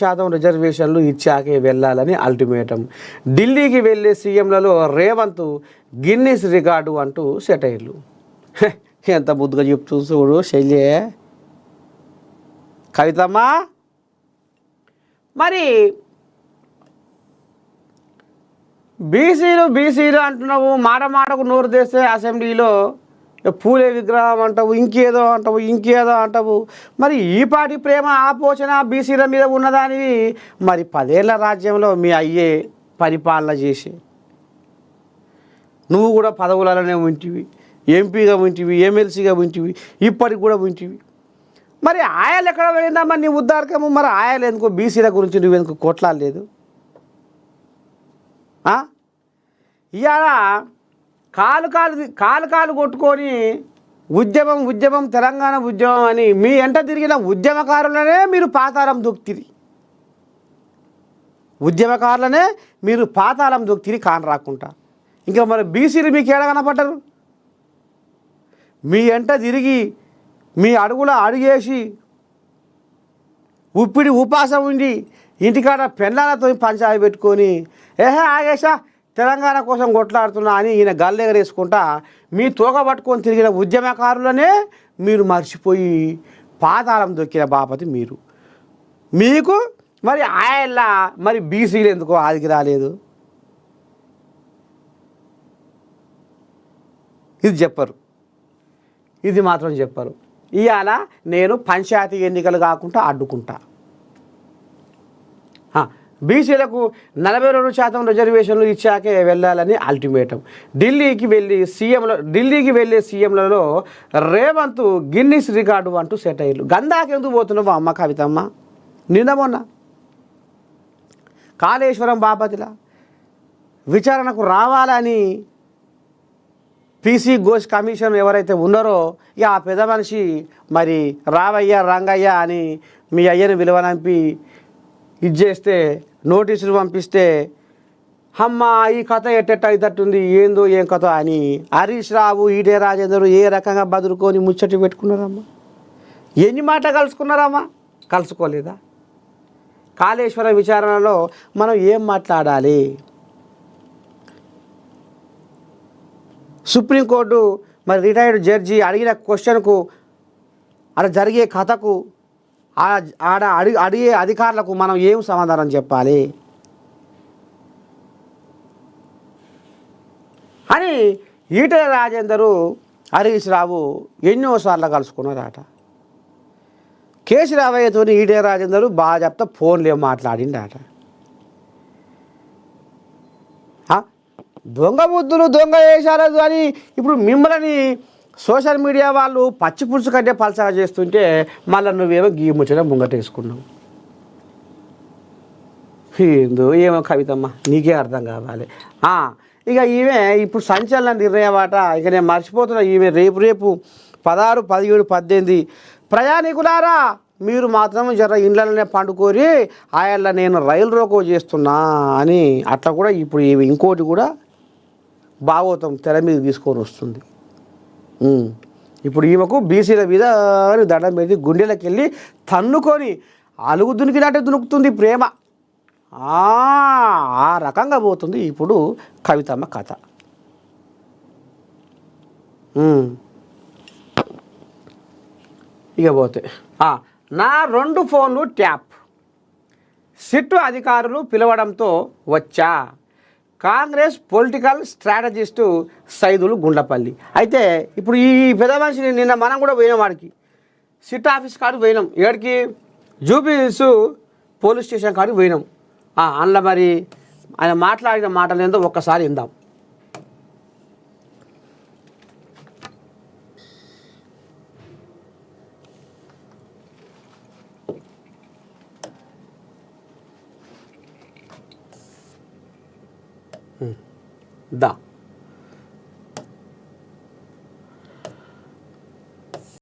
శాతం రిజర్వేషన్లు ఇచ్చాకే వెళ్ళాలని అల్టిమేటం. ఢిల్లీకి వెళ్ళే సీఎంలలో రేవంత్ గిన్నిస్ రికార్డు అంటూ సెటైర్లు. ఎంత ముద్దుగా చెప్తూ చూడు శైలే. కవితమ్మా, మరి బీసీలు అంటున్నావు, మాట మాటకు నోరు తెస్తే అసెంబ్లీలో పూలే విగ్రహం అంటావు, ఇంకేదో అంటావు. మరి ఈ పాటి ప్రేమ ఆపోచన బీసీల మీద ఉన్నదానివి మరి 10 ఏళ్ల రాజ్యంలో మీ అయ్యే పరిపాలన చేసి నువ్వు కూడా పదవులలోనే ఉంటివి, ఎంపీగా ఉంటివి, ఎమ్మెల్సీగా ఉంటివి, ఇప్పటికి కూడా ఉంటివి. మరి ఆయాలు ఎక్కడ పోయిందమ్మా నీ ఉద్దారకము? మరి ఆయాలు ఎందుకో బీసీల గురించి నువ్వెందుకు కొట్లాడలేదు? ఇవాళ కాలు కొట్టుకొని ఉద్యమం తెలంగాణ ఉద్యమం అని మీ ఎంట తిరిగిన ఉద్యమకారులనే మీరు పాతాళం దొక్కిరి కాని రాకుండా. ఇంకా మరి బీసీలు మీకు ఏడ కనపడ్డారు? మీ ఎంట తిరిగి మీ అడుగుల అడుగేసి ఉపాసం ఉండి ఇంటికాడ పెళ్ళాలతో పంచాయి పెట్టుకొని ఆగేశా తెలంగాణ కోసం కొట్లాడుతున్నా అని ఈయన గల్లెగరేసుకుంటా మీ తోక పట్టుకొని తిరిగిన ఉద్యమకారులనే మీరు మర్చిపోయి పాతాళం దొక్కిన బాపతి మీరు. మీకు మరి ఆయల్లా మరి బీసీలు ఎందుకో ఆదికి రాలేదు? ఇది మాత్రం చెప్పరు. ఇవాళ నేను పంచాయతీ ఎన్నికలు కాకుండా అడ్డుకుంటా. బీసీలకు 42% రిజర్వేషన్లు ఇచ్చాకే వెళ్ళాలని అల్టిమేటం. ఢిల్లీకి వెళ్ళే సీఎంలలో రేవంత్ గిన్నిస్ రికార్డు అంటూ సెటైర్లు. గందాకెందుకు పోతున్నావు అమ్మ కవితమ్మ? నిన్న మొన్న కాళేశ్వరం బాపతిలా విచారణకు రావాలని పీసీ ఘోష్ కమిషన్ ఎవరైతే ఉన్నారో ఇక ఆ పెద్ద మనిషి మరి రావయ్య రంగయ్య అని మీ అయ్యని విలువనంపి చేస్తే నోటీసులు పంపిస్తే అమ్మ ఈ కథ ఎట్టెట్టయితట్టుంది, ఏందో ఏం కథ అని హరీష్ రావు ఈడే రాజేందర్ ఏ రకంగా బదులుకొని ముచ్చటి పెట్టుకున్నారమ్మా? ఎన్ని మాట కలుసుకున్నారమ్మా? కలుసుకోలేదా? కాళేశ్వర విచారణలో మనం ఏం మాట్లాడాలి? సుప్రీంకోర్టు మరి రిటైర్డ్ జడ్జి అడిగిన క్వశ్చన్కు అలా జరిగే కథకు అడిగే అధికారులకు మనం ఏం సమాధానం చెప్పాలి అని ఈటెల రాజేందరు హరీష్ రావు ఎన్నోసార్లు కలుసుకున్నారట. కేసీరావయ్యతో ఈటెల రాజేందరు బాగా చెప్తా ఫోన్లు ఏం మాట్లాడిండట. దొంగ బుద్ధులు దొంగ వేషాలు అని ఇప్పుడు మిమ్మల్ని సోషల్ మీడియా వాళ్ళు పచ్చి పులుసు కంటే పలసగా చేస్తుంటే మళ్ళీ నువ్వేమో గీముచ్చట ముంగటేసుకున్నావు. ఏందో ఏమో కవితమ్మ, నీకే అర్థం కావాలి. ఇక ఈమె ఇప్పుడు సంచలన నిర్ణయమాట. ఇక నేను మర్చిపోతున్నా. ఈమె రేపు 16, 17, 18 ప్రయాణికులారా మీరు మాత్రం జర ఇండ్లలోనే పండుకోరి ఆయల్ల నేను రైలు రోకో చేస్తున్నా అని అట్లా కూడా ఇప్పుడు ఈమె ఇంకోటి కూడా భాగవతం తెర మీద తీసుకొని వస్తుంది. ఇప్పుడు ఈమెకు బీసీల మీద దండం పెట్టి గుండెలకు వెళ్ళి తన్నుకొని అలుగు దునికినట్టే దునుకుతుంది ప్రేమ. ఆ రకంగా పోతుంది ఇప్పుడు కవితమ్మ కథ. ఇక పోతే నా 2 ఫోన్లు ట్యాప్, సిట్టు అధికారులు పిలవడంతో వచ్చా. Congress political strategist Saidulu Gundlapalli. అయితే ఇప్పుడు ఈ పెద్ద మనిషిని నిన్న మనం కూడా పోయినాం, వాడికి సిట్ ఆఫీస్ కాడికి పోయినాం. ఇక్కడికి జూబిలీహిల్స్ పోలీస్ స్టేషన్ కాడికి పోయినాం. అందులో మరి ఆయన మాట్లాడిన మాటలు ఏందో ఒక్కసారి విందాం. దా